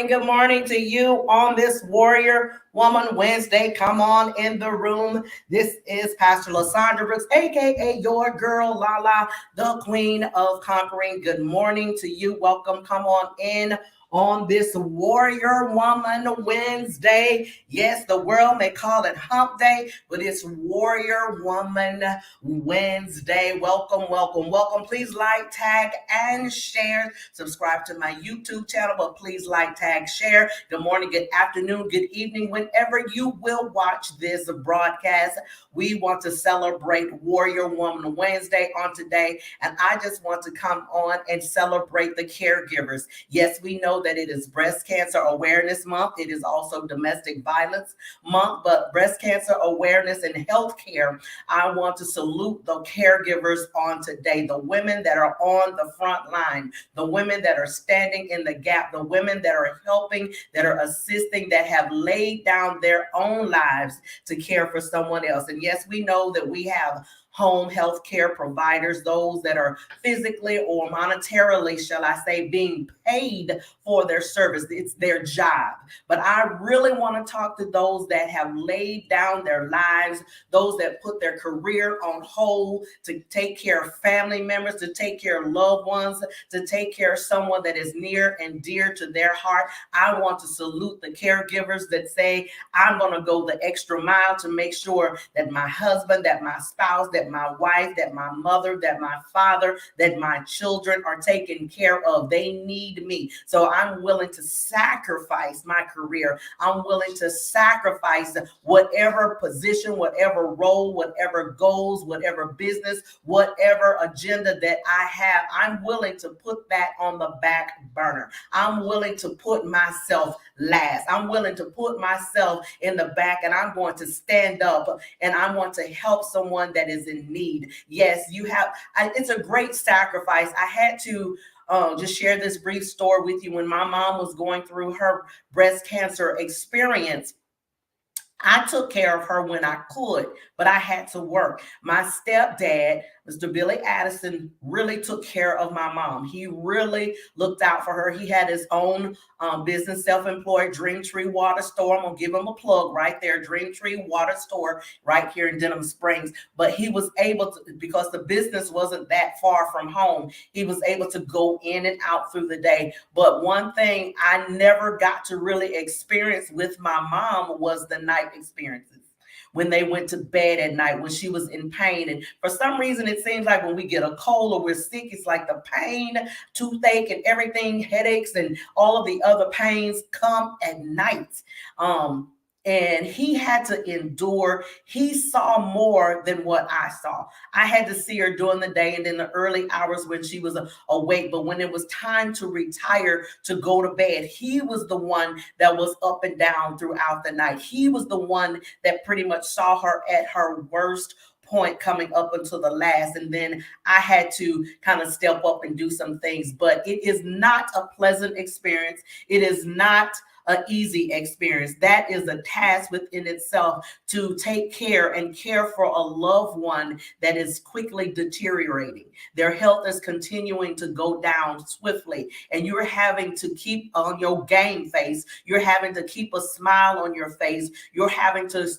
Good morning to you on this Warrior Woman Wednesday. Come on in the room. This is Pastor Lasandra Brooks, aka your girl Lala, the Queen of Conquering. Good morning to you. Welcome. Come on in on this Warrior Woman Wednesday. Yes, the world may call it Hump Day, but it's Warrior Woman Wednesday. Welcome, welcome, welcome. Please like, tag, and share. Subscribe to my YouTube channel, but please like, tag, share. Good morning, good afternoon, good evening, whenever you will watch this broadcast. We want to celebrate Warrior Woman Wednesday on today, and I just want to come on and celebrate the caregivers. Yes, we know that it is Breast Cancer Awareness Month. It is also Domestic Violence Month, but breast cancer awareness and healthcare, I want to salute the caregivers on today, the women that are on the front line, the women that are standing in the gap, the women that are helping, that are assisting, that have laid down their own lives to care for someone else. And yes, we know that we have home health care providers, those that are physically or monetarily, shall I say, being paid for their service. It's their job. But I really want to talk to those that have laid down their lives, those that put their career on hold to take care of family members, to take care of loved ones, to take care of someone that is near and dear to their heart. I want to salute the caregivers that say, I'm going to go the extra mile to make sure that my husband, that my spouse, that my wife, that my mother, that my father, that my children are taken care of. They need me. So I'm willing to sacrifice my career. I'm willing to sacrifice whatever position, whatever role, whatever goals, whatever business, whatever agenda that I have. I'm willing to put that on the back burner. I'm willing to put myself last. I'm willing to put myself in the back, and I'm going to stand up and I want to help someone that is in need. Yes, it's a great sacrifice. I had to just share this brief story with you. When my mom was going through her breast cancer experience, I took care of her when I could, but I had to work. My stepdad, Mr. Billy Addison, really took care of my mom. He really looked out for her. He had his own business, self-employed Dream Tree Water Store. I'm going to give him a plug right there, Dream Tree Water Store right here in Denham Springs. But he was able to, because the business wasn't that far from home, he was able to go in and out through the day. But one thing I never got to really experience with my mom was the night experiences. When they went to bed at night, when she was in pain. And for some reason, it seems like when we get a cold or we're sick, it's like the pain, toothache and everything, headaches and all of the other pains come at night. And he had to endure. He saw more than what I saw. I had to see her during the day and in the early hours when she was awake. But when it was time to retire, to go to bed, he was the one that was up and down throughout the night. He was the one that pretty much saw her at her worst point coming up until the last. And then I had to kind of step up and do some things. But it is not a pleasant experience. It is not an easy experience. That is a task within itself, to take care and care for a loved one that is quickly deteriorating. Their health is continuing to go down swiftly, and you're having to keep on your game face. You're having to keep a smile on your face. You're having to,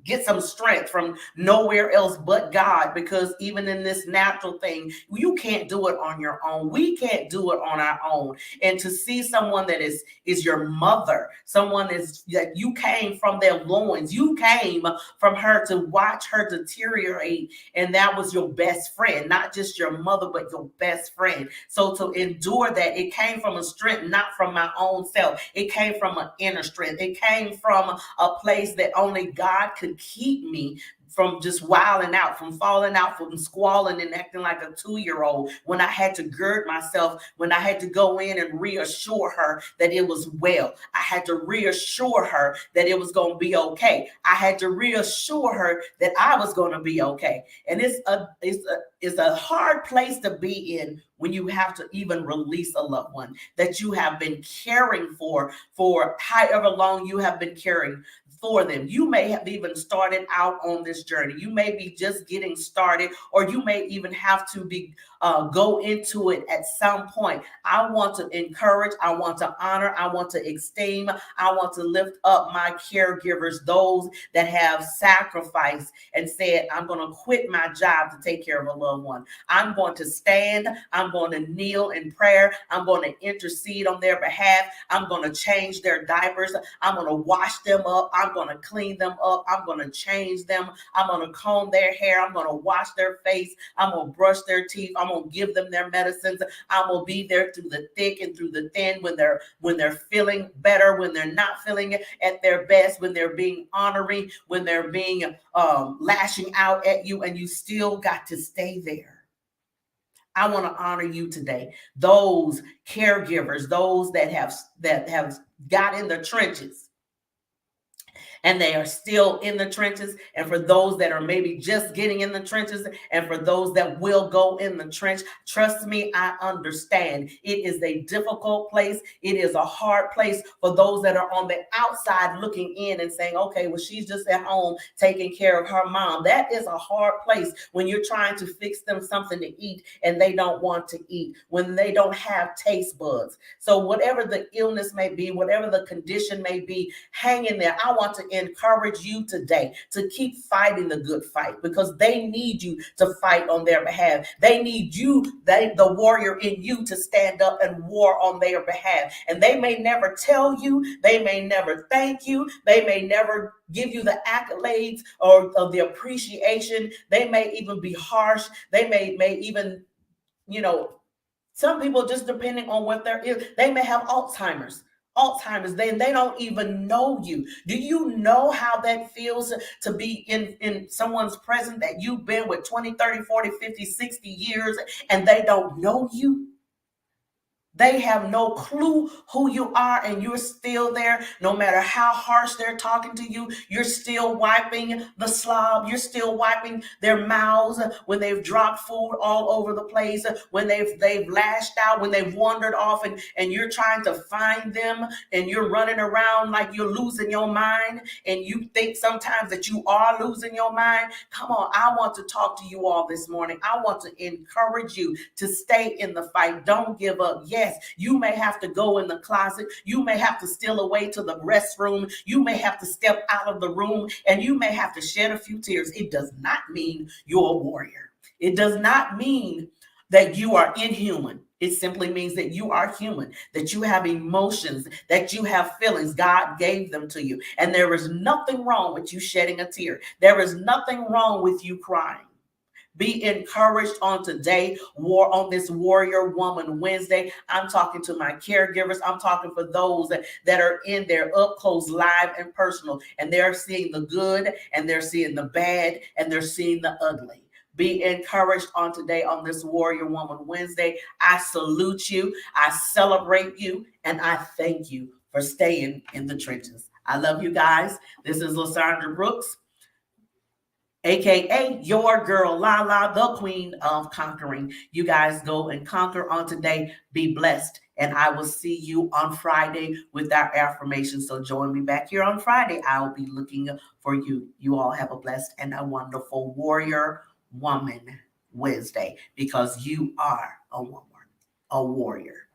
get some strength from nowhere else but God, because even in this natural thing, you can't do it on your own. We can't do it on our own. And to see someone that is your mother, someone is that you came from their loins, you came from her, to watch her deteriorate, and that was your best friend, not just your mother, but your best friend. So to endure that, it came from a strength, not from my own self. It came from an inner strength. It came from a place that only God could keep me from just wilding out, from falling out, from squalling and acting like a 2-year-old, when I had to gird myself, when I had to go in and reassure her that it was well. I had to reassure her that it was going to be okay. I had to reassure her that I was going to be okay. And it's a hard place to be in when you have to even release a loved one that you have been caring for however long you have been caring for them. You may have even started out on this journey. You may be just getting started, or you may even have to be go into it at some point. I want to encourage, I want to honor, I want to esteem, I want to lift up my caregivers, those that have sacrificed and said, I'm going to quit my job to take care of a loved one. I'm going to stand, I'm going to kneel in prayer, I'm going to intercede on their behalf, I'm going to change their diapers, I'm going to wash them up, I'm going to clean them up, I'm going to change them, I'm going to comb their hair, I'm going to wash their face, I'm going to brush their teeth, I'm going to give them their medicines, I'm going to be there through the thick and through the thin, when they're feeling better, when they're not feeling at their best, when they're being honoring, when they're being lashing out at you, and you still got to stay there. I want to honor you today. Those caregivers, those that have got in the trenches, and they are still in the trenches. And for those that are maybe just getting in the trenches, and for those that will go in the trench, trust me, I understand. It is a difficult place. It is a hard place for those that are on the outside looking in and saying, okay, well, she's just at home taking care of her mom. That is a hard place when you're trying to fix them something to eat and they don't want to eat, when they don't have taste buds. So whatever the illness may be, whatever the condition may be, hang in there. I want to encourage you today to keep fighting the good fight, because they need you to fight on their behalf. They need you, the warrior in you, to stand up and war on their behalf. And they may never tell you, they may never thank you, they may never give you the accolades or of the appreciation. They may even be harsh. They may even, some people, just depending on what there is, they may have Alzheimer's, they don't even know you. Do you know how that feels to be in someone's presence that you've been with 20, 30, 40, 50, 60 years, and they don't know you? They have no clue who you are, and you're still there. No matter how harsh they're talking to you, you're still wiping the slob. You're still wiping their mouths when they've dropped food all over the place, when they've lashed out, when they've wandered off, and you're trying to find them, and you're running around like you're losing your mind, and you think sometimes that you are losing your mind. Come on, I want to talk to you all this morning. I want to encourage you to stay in the fight. Don't give up. Yes, you may have to go in the closet. You may have to steal away to the restroom. You may have to step out of the room, and you may have to shed a few tears. It does not mean you're a warrior. It does not mean that you are inhuman. It simply means that you are human, that you have emotions, that you have feelings. God gave them to you. And there is nothing wrong with you shedding a tear. There is nothing wrong with you crying. Be encouraged on today, on this Warrior Woman Wednesday. I'm talking to my caregivers. I'm talking for those that are in there up close, live, and personal, and they're seeing the good, and they're seeing the bad, and they're seeing the ugly. Be encouraged on today on this Warrior Woman Wednesday. I salute you. I celebrate you, and I thank you for staying in the trenches. I love you guys. This is Lysandra Brooks, AKA your girl, Lala, the queen of conquering. You guys go and conquer on today. Be blessed. And I will see you on Friday with our affirmation. So join me back here on Friday. I'll be looking for you. You all have a blessed and a wonderful Warrior Woman Wednesday, because you are a woman, a warrior.